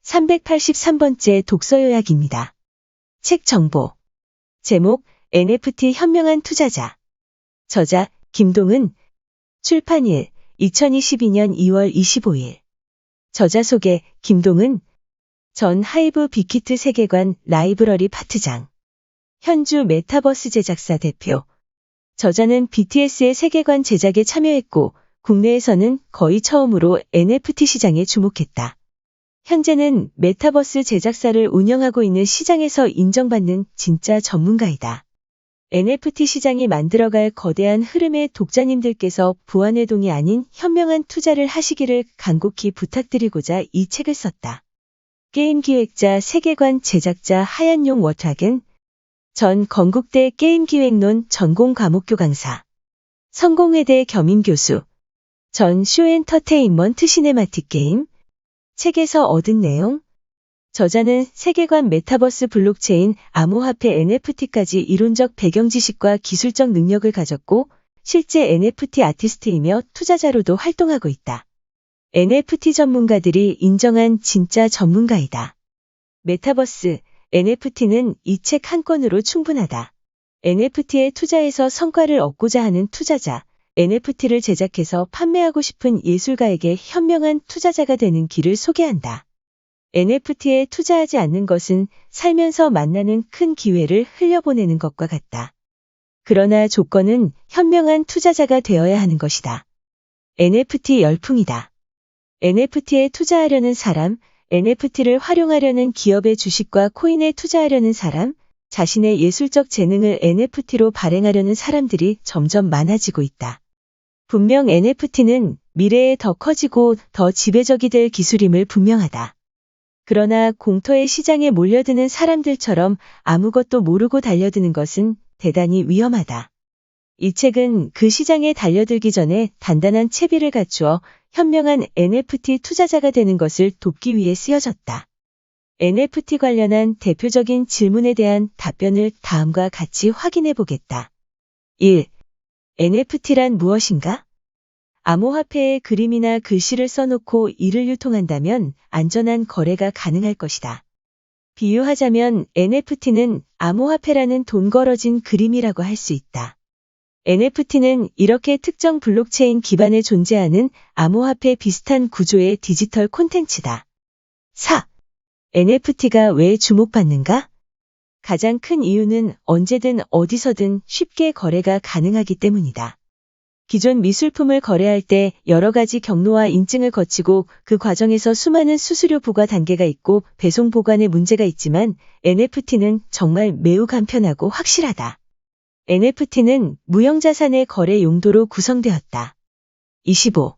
383번째 독서 요약입니다. 책 정보. 제목, NFT 현명한 투자자. 저자, 김동은. 출판일, 2022년 2월 25일. 저자 소개, 김동은. 전 하이브 빅히트 세계관 라이브러리 파트장. 현주 메타버스 제작사 대표. 저자는 BTS의 세계관 제작에 참여했고, 국내에서는 거의 처음으로 NFT 시장에 주목했다. 현재는 메타버스 제작사를 운영하고 있는 시장에서 인정받는 진짜 전문가이다. NFT 시장이 만들어갈 거대한 흐름에 독자님들께서 부안해동이 아닌 현명한 투자를 하시기를 간곡히 부탁드리고자 이 책을 썼다. 게임 기획자, 세계관 제작자 하얀용 워타겐. 전 건국대 게임기획론 전공 과목교 강사. 성공회대 겸임교수. 전 쇼엔터테인먼트 시네마틱 게임. 책에서 얻은 내용. 저자는 세계관 메타버스 블록체인, 암호화폐 NFT까지 이론적 배경 지식과 기술적 능력을 가졌고 실제 NFT 아티스트이며 투자자로도 활동하고 있다. NFT 전문가들이 인정한 진짜 전문가이다. 메타버스, NFT는 이 책 한 권으로 충분하다. NFT에 투자해서 성과를 얻고자 하는 투자자, NFT를 제작해서 판매하고 싶은 예술가에게 현명한 투자자가 되는 길을 소개한다. NFT에 투자하지 않는 것은 살면서 만나는 큰 기회를 흘려보내는 것과 같다. 그러나 조건은 현명한 투자자가 되어야 하는 것이다. NFT 열풍이다. NFT에 투자하려는 사람, NFT를 활용하려는 기업의 주식과 코인에 투자하려는 사람, 자신의 예술적 재능을 NFT로 발행하려는 사람들이 점점 많아지고 있다. 분명 NFT는 미래에 더 커지고 더 지배적이 될 기술임을 분명하다. 그러나 공터의 시장에 몰려드는 사람들처럼 아무것도 모르고 달려드는 것은 대단히 위험하다. 이 책은 그 시장에 달려들기 전에 단단한 채비를 갖추어 현명한 NFT 투자자가 되는 것을 돕기 위해 쓰여졌다. NFT 관련한 대표적인 질문에 대한 답변을 다음과 같이 확인해 보겠다. 1. NFT란 무엇인가? 암호화폐에 그림이나 글씨를 써놓고 이를 유통한다면 안전한 거래가 가능할 것이다. 비유하자면 NFT는 암호화폐라는 돈 걸어진 그림이라고 할 수 있다. NFT는 이렇게 특정 블록체인 기반에 존재하는 암호화폐 비슷한 구조의 디지털 콘텐츠다. 4. NFT가 왜 주목받는가? 가장 큰 이유는 언제든 어디서든 쉽게 거래가 가능하기 때문이다. 기존 미술품을 거래할 때 여러 가지 경로와 인증을 거치고 그 과정에서 수많은 수수료 부과 단계가 있고 배송 보관에 문제가 있지만 NFT는 정말 매우 간편하고 확실하다. NFT는 무형자산의 거래 용도로 구성되었다. 25.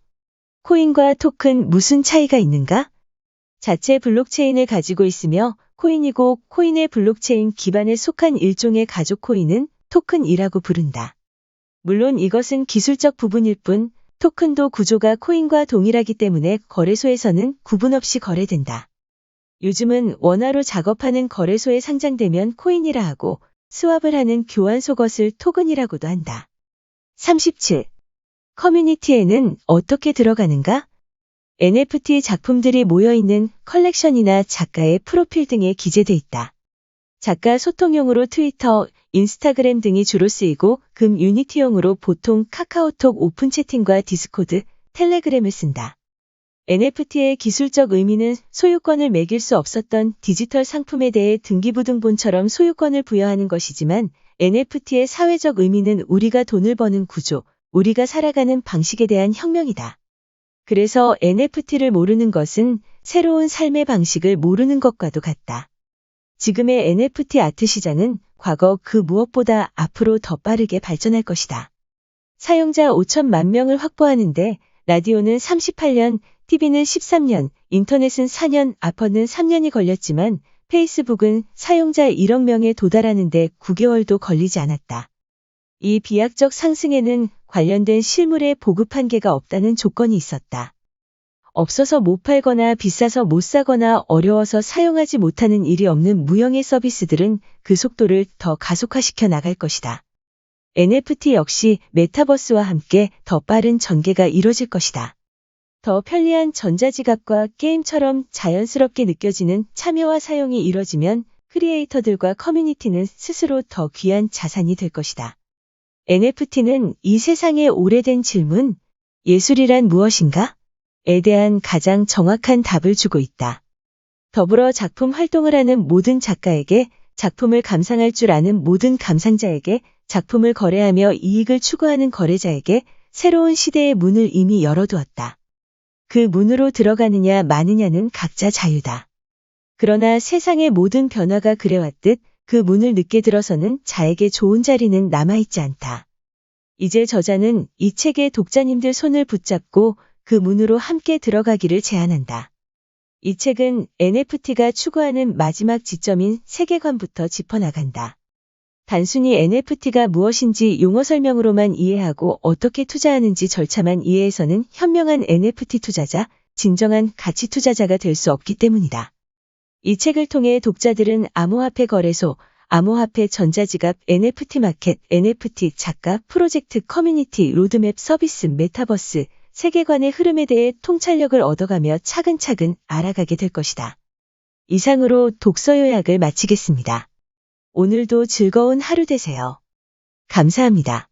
코인과 토큰 무슨 차이가 있는가? 자체 블록체인을 가지고 있으며 코인이고 코인의 블록체인 기반에 속한 일종의 가족 코인은 토큰이라고 부른다. 물론 이것은 기술적 부분일 뿐 토큰도 구조가 코인과 동일하기 때문에 거래소에서는 구분 없이 거래된다. 요즘은 원화로 작업하는 거래소에 상장되면 코인이라 하고 스왑을 하는 교환소 것을 토큰이라고도 한다. 37. 커뮤니티에는 어떻게 들어가는가? NFT 작품들이 모여있는 컬렉션이나 작가의 프로필 등에 기재돼 있다. 작가 소통용으로 트위터, 인스타그램 등이 주로 쓰이고 금 유니티용으로 보통 카카오톡 오픈 채팅과 디스코드, 텔레그램을 쓴다. NFT의 기술적 의미는 소유권을 매길 수 없었던 디지털 상품에 대해 등기부등본처럼 소유권을 부여하는 것이지만 NFT의 사회적 의미는 우리가 돈을 버는 구조, 우리가 살아가는 방식에 대한 혁명이다. 그래서 NFT를 모르는 것은 새로운 삶의 방식을 모르는 것과도 같다. 지금의 NFT 아트 시장은 과거 그 무엇보다 앞으로 더 빠르게 발전할 것이다. 사용자 5천만 명을 확보하는데 라디오는 38년, TV는 13년, 인터넷은 4년, 아퍼는 3년이 걸렸지만 페이스북은 사용자 1억 명에 도달하는데 9개월도 걸리지 않았다. 이 비약적 상승에는 관련된 실물의 보급 한계가 없다는 조건이 있었다. 없어서 못 팔거나 비싸서 못 사거나 어려워서 사용하지 못하는 일이 없는 무형의 서비스들은 그 속도를 더 가속화시켜 나갈 것이다. NFT 역시 메타버스와 함께 더 빠른 전개가 이뤄질 것이다. 더 편리한 전자지갑과 게임처럼 자연스럽게 느껴지는 참여와 사용이 이뤄지면 크리에이터들과 커뮤니티는 스스로 더 귀한 자산이 될 것이다. NFT는 이 세상의 오래된 질문, 예술이란 무엇인가? 에 대한 가장 정확한 답을 주고 있다. 더불어 작품 활동을 하는 모든 작가에게, 작품을 감상할 줄 아는 모든 감상자에게, 작품을 거래하며 이익을 추구하는 거래자에게 새로운 시대의 문을 이미 열어두었다. 그 문으로 들어가느냐 마느냐는 각자 자유다. 그러나 세상의 모든 변화가 그래왔듯 그 문을 늦게 들어서는 자에게 좋은 자리는 남아있지 않다. 이제 저자는 이 책의 독자님들 손을 붙잡고 그 문으로 함께 들어가기를 제안한다. 이 책은 NFT가 추구하는 마지막 지점인 세계관부터 짚어나간다. 단순히 NFT가 무엇인지 용어 설명으로만 이해하고 어떻게 투자하는지 절차만 이해해서는 현명한 NFT 투자자, 진정한 가치 투자자가 될 수 없기 때문이다. 이 책을 통해 독자들은 암호화폐 거래소, 암호화폐 전자지갑, NFT 마켓, NFT 작가, 프로젝트, 커뮤니티, 로드맵, 서비스, 메타버스, 세계관의 흐름에 대해 통찰력을 얻어가며 차근차근 알아가게 될 것이다. 이상으로 독서 요약을 마치겠습니다. 오늘도 즐거운 하루 되세요. 감사합니다.